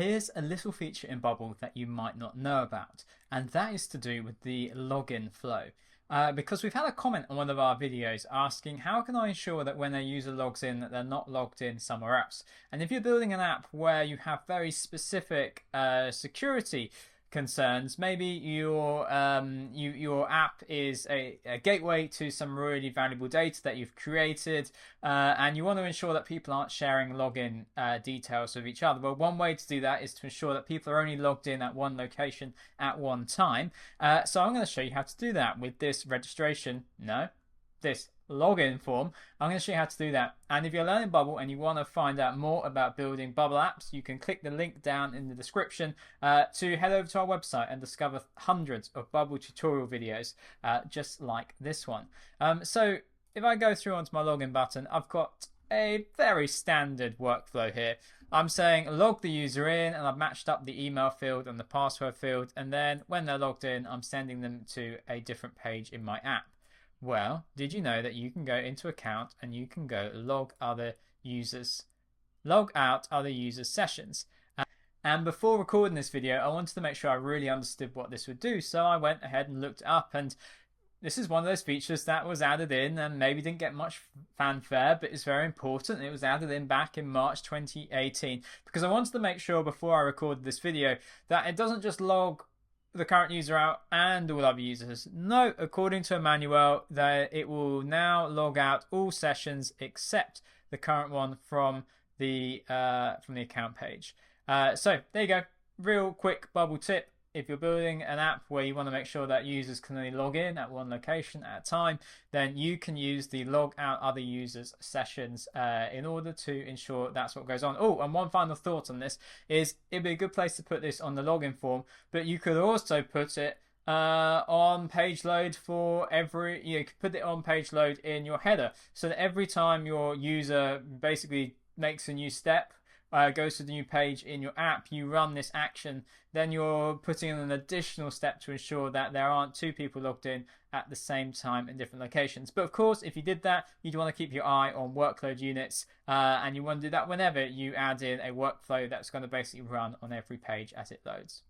here's a little feature in Bubble that you might not know about, and that is to do with the login flow. Because we've had a comment on one of our videos asking how can I ensure that when a user logs in that they're not logged in somewhere else. And if you're building an app where you have very specific security concerns, maybe your app is a gateway to some really valuable data that you've created, and you want to ensure that people aren't sharing login details with each other. Well, one way to do that is to ensure that people are only logged in at one location at one time. So I'm going to show you how to do that with this this login form. I'm going to show you how to do that. And if you're learning Bubble and you want to find out more about building Bubble apps, you can click the link down in the description to head over to our website and discover hundreds of Bubble tutorial videos just like this one. So if I go through onto my login button, I've got a very standard workflow here. I'm saying log the user in, and I've matched up the email field and the password field, and then when they're logged in, I'm sending them to a different page in my app. Well, did you know that you can go into account and you can go log out other users sessions? And before recording this video, I wanted to make sure I really understood what this would do. So I went ahead and looked it up, and this is one of those features that was added in and maybe didn't get much fanfare, but it's very important. It was added in back in March 2018 because I wanted to make sure before I recorded this video that it doesn't just log the current user out and all other users. No, according to Emmanuel, that it will now log out all sessions except the current one from the account page. So there you go. Real quick Bubble tip. If you're building an app where you want to make sure that users can only log in at one location at a time, then you can use the log out other users sessions in order to ensure that's what goes on. Oh, and one final thought on this is it'd be a good place to put this on the login form, but you could also put it on page load for every, you could put it on page load in your header so that every time your user basically makes a new step, goes to the new page in your app, you run this action, then you're putting in an additional step to ensure that there aren't two people logged in at the same time in different locations. But of course, if you did that, you'd want to keep your eye on workload units, and you want to do that whenever you add in a workflow that's going to basically run on every page as it loads.